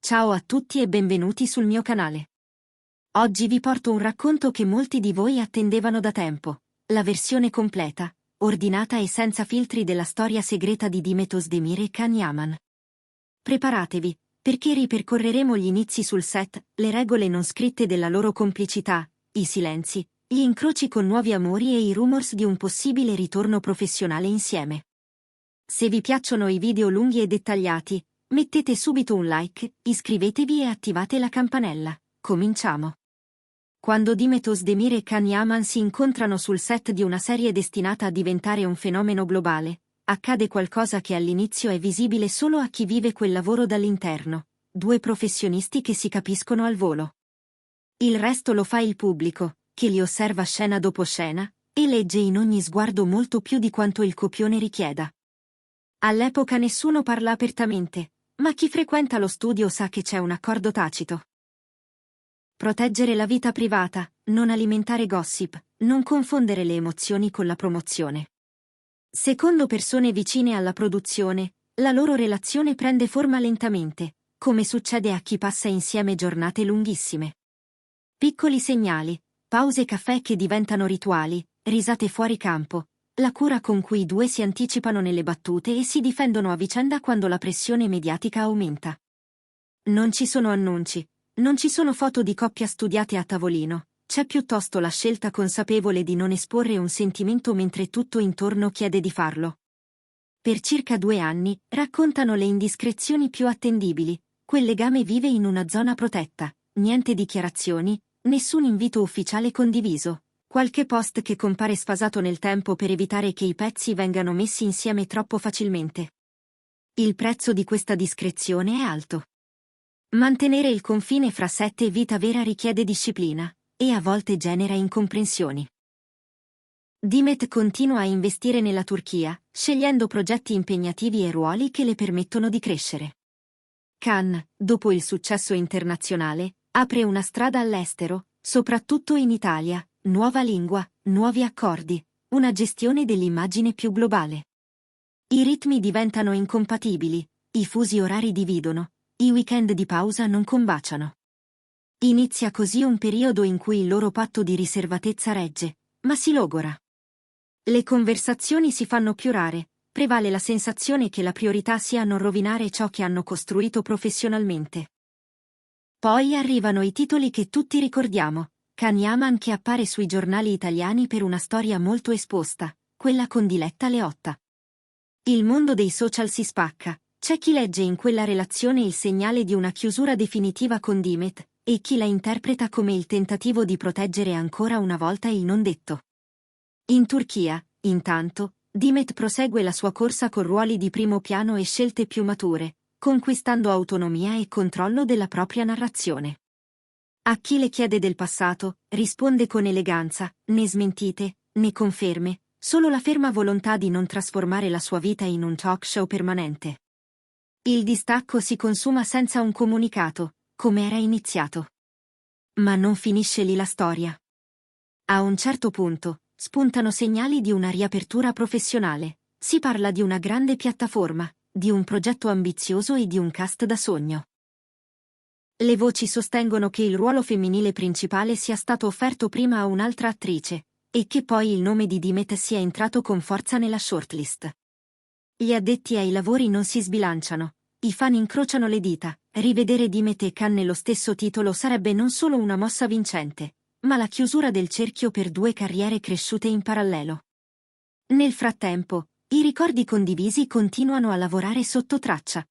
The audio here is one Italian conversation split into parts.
Ciao a tutti e benvenuti sul mio canale. Oggi vi porto un racconto che molti di voi attendevano da tempo, la versione completa, ordinata e senza filtri della storia segreta di Dimet Özdemir e Can Yaman. Preparatevi, perché ripercorreremo gli inizi sul set, le regole non scritte della loro complicità, i silenzi, gli incroci con nuovi amori e i rumors di un possibile ritorno professionale insieme. Se vi piacciono i video lunghi e dettagliati, mettete subito un like, iscrivetevi e attivate la campanella. Cominciamo. Quando Dimet Özdemir e Can Yaman si incontrano sul set di una serie destinata a diventare un fenomeno globale, accade qualcosa che all'inizio è visibile solo a chi vive quel lavoro dall'interno, due professionisti che si capiscono al volo. Il resto lo fa il pubblico, che li osserva scena dopo scena, e legge in ogni sguardo molto più di quanto il copione richieda. All'epoca nessuno parla apertamente, ma chi frequenta lo studio sa che c'è un accordo tacito. Proteggere la vita privata, non alimentare gossip, non confondere le emozioni con la promozione. Secondo persone vicine alla produzione, la loro relazione prende forma lentamente, come succede a chi passa insieme giornate lunghissime. Piccoli segnali, pause caffè che diventano rituali, risate fuori campo, la cura con cui i due si anticipano nelle battute e si difendono a vicenda quando la pressione mediatica aumenta. Non ci sono annunci, non ci sono foto di coppia studiate a tavolino, c'è piuttosto la scelta consapevole di non esporre un sentimento mentre tutto intorno chiede di farlo. Per circa 2 anni, raccontano le indiscrezioni più attendibili, quel legame vive in una zona protetta, niente dichiarazioni, nessun invito ufficiale condiviso. Qualche post che compare sfasato nel tempo per evitare che i pezzi vengano messi insieme troppo facilmente. Il prezzo di questa discrezione è alto. Mantenere il confine fra set e vita vera richiede disciplina, e a volte genera incomprensioni. Dimet continua a investire nella Turchia, scegliendo progetti impegnativi e ruoli che le permettono di crescere. Can, dopo il successo internazionale, apre una strada all'estero, soprattutto in Italia. Nuova lingua, nuovi accordi, una gestione dell'immagine più globale. I ritmi diventano incompatibili, i fusi orari dividono, i weekend di pausa non combaciano. Inizia così un periodo in cui il loro patto di riservatezza regge, ma si logora. Le conversazioni si fanno più rare, prevale la sensazione che la priorità sia non rovinare ciò che hanno costruito professionalmente. Poi arrivano i titoli che tutti ricordiamo. Can Yaman che appare sui giornali italiani per una storia molto esposta, quella con Diletta Leotta. Il mondo dei social si spacca, c'è chi legge in quella relazione il segnale di una chiusura definitiva con Dimet, e chi la interpreta come il tentativo di proteggere ancora una volta il non detto. In Turchia, intanto, Dimet prosegue la sua corsa con ruoli di primo piano e scelte più mature, conquistando autonomia e controllo della propria narrazione. A chi le chiede del passato, risponde con eleganza, né smentite, né conferme, solo la ferma volontà di non trasformare la sua vita in un talk show permanente. Il distacco si consuma senza un comunicato, come era iniziato. Ma non finisce lì la storia. A un certo punto, spuntano segnali di una riapertura professionale, si parla di una grande piattaforma, di un progetto ambizioso e di un cast da sogno. Le voci sostengono che il ruolo femminile principale sia stato offerto prima a un'altra attrice, e che poi il nome di Dimet sia entrato con forza nella shortlist. Gli addetti ai lavori non si sbilanciano, i fan incrociano le dita, rivedere Dimet e Can nello stesso titolo sarebbe non solo una mossa vincente, ma la chiusura del cerchio per 2 carriere cresciute in parallelo. Nel frattempo, i ricordi condivisi continuano a lavorare sotto traccia.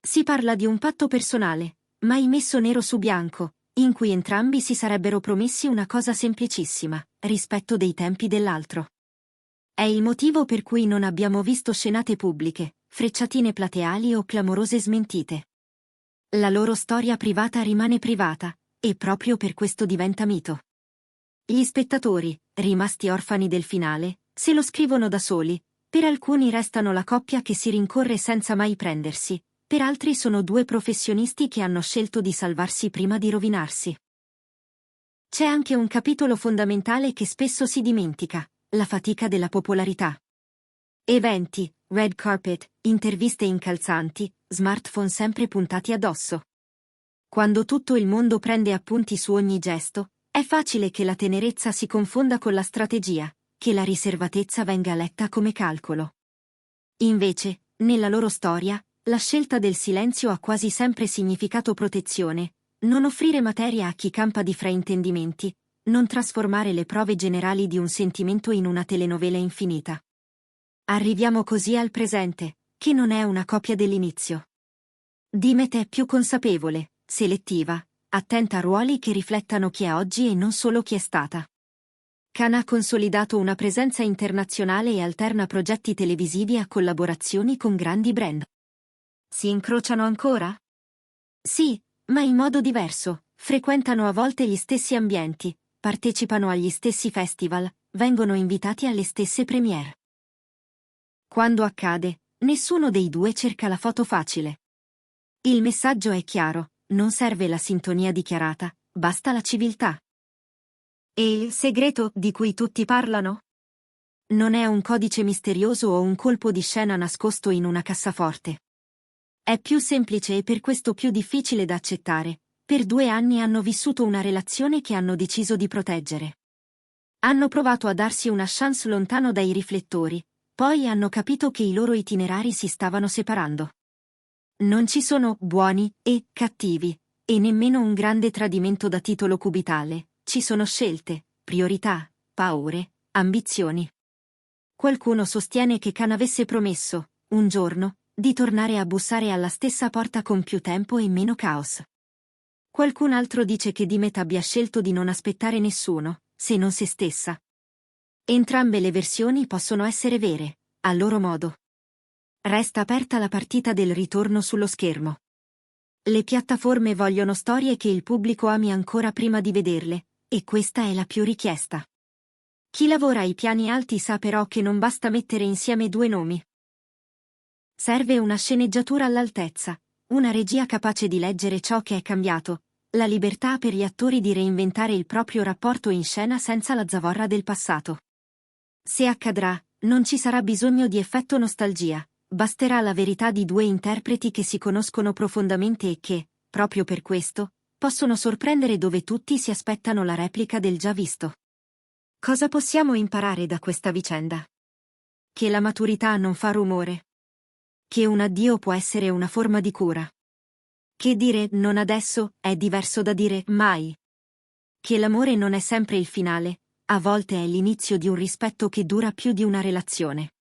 Si parla di un patto personale, mai messo nero su bianco, in cui entrambi si sarebbero promessi una cosa semplicissima, rispetto dei tempi dell'altro. È il motivo per cui non abbiamo visto scenate pubbliche, frecciatine plateali o clamorose smentite. La loro storia privata rimane privata, e proprio per questo diventa mito. Gli spettatori, rimasti orfani del finale, se lo scrivono da soli, per alcuni restano la coppia che si rincorre senza mai prendersi. Per altri sono 2 professionisti che hanno scelto di salvarsi prima di rovinarsi. C'è anche un capitolo fondamentale che spesso si dimentica, la fatica della popolarità. Eventi, red carpet, interviste incalzanti, smartphone sempre puntati addosso. Quando tutto il mondo prende appunti su ogni gesto, è facile che la tenerezza si confonda con la strategia, che la riservatezza venga letta come calcolo. Invece, nella loro storia, la scelta del silenzio ha quasi sempre significato protezione, non offrire materia a chi campa di fraintendimenti, non trasformare le prove generali di un sentimento in una telenovela infinita. Arriviamo così al presente, che non è una copia dell'inizio. Dimet è più consapevole, selettiva, attenta a ruoli che riflettano chi è oggi e non solo chi è stata. Khan ha consolidato una presenza internazionale e alterna progetti televisivi a collaborazioni con grandi brand. Si incrociano ancora? Sì, ma in modo diverso, frequentano a volte gli stessi ambienti, partecipano agli stessi festival, vengono invitati alle stesse premiere. Quando accade, nessuno dei due cerca la foto facile. Il messaggio è chiaro, non serve la sintonia dichiarata, basta la civiltà. E il segreto di cui tutti parlano? Non è un codice misterioso o un colpo di scena nascosto in una cassaforte. È più semplice e per questo più difficile da accettare. Per 2 anni hanno vissuto una relazione che hanno deciso di proteggere. Hanno provato a darsi una chance lontano dai riflettori, poi hanno capito che i loro itinerari si stavano separando. Non ci sono buoni e cattivi, e nemmeno un grande tradimento da titolo cubitale, ci sono scelte, priorità, paure, ambizioni. Qualcuno sostiene che Khan avesse promesso, un giorno, di tornare a bussare alla stessa porta con più tempo e meno caos. Qualcun altro dice che Dimet abbia scelto di non aspettare nessuno, se non se stessa. Entrambe le versioni possono essere vere, a loro modo. Resta aperta la partita del ritorno sullo schermo. Le piattaforme vogliono storie che il pubblico ami ancora prima di vederle, e questa è la più richiesta. Chi lavora ai piani alti sa però che non basta mettere insieme 2 nomi. Serve una sceneggiatura all'altezza, una regia capace di leggere ciò che è cambiato, la libertà per gli attori di reinventare il proprio rapporto in scena senza la zavorra del passato. Se accadrà, non ci sarà bisogno di effetto nostalgia, basterà la verità di 2 interpreti che si conoscono profondamente e che, proprio per questo, possono sorprendere dove tutti si aspettano la replica del già visto. Cosa possiamo imparare da questa vicenda? Che la maturità non fa rumore. Che un addio può essere una forma di cura. Che dire non adesso è diverso da dire mai. Che l'amore non è sempre il finale, a volte è l'inizio di un rispetto che dura più di una relazione.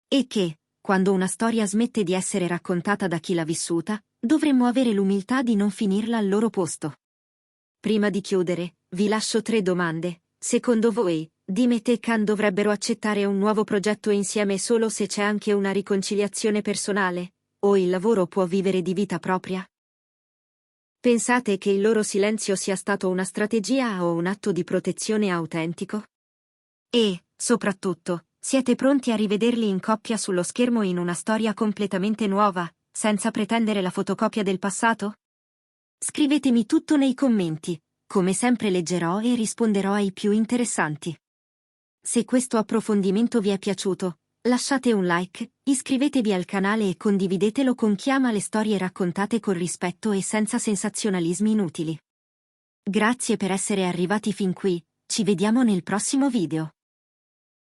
E che, quando una storia smette di essere raccontata da chi l'ha vissuta, dovremmo avere l'umiltà di non finirla al loro posto. Prima di chiudere, vi lascio 3 domande. Secondo voi, Dimet e Khan dovrebbero accettare un nuovo progetto insieme solo se c'è anche una riconciliazione personale? O il lavoro può vivere di vita propria? Pensate che il loro silenzio sia stato una strategia o un atto di protezione autentico? E, soprattutto, siete pronti a rivederli in coppia sullo schermo in una storia completamente nuova, senza pretendere la fotocopia del passato? Scrivetemi tutto nei commenti, come sempre leggerò e risponderò ai più interessanti. Se questo approfondimento vi è piaciuto, lasciate un like, iscrivetevi al canale e condividetelo con chi ama le storie raccontate con rispetto e senza sensazionalismi inutili. Grazie per essere arrivati fin qui, ci vediamo nel prossimo video.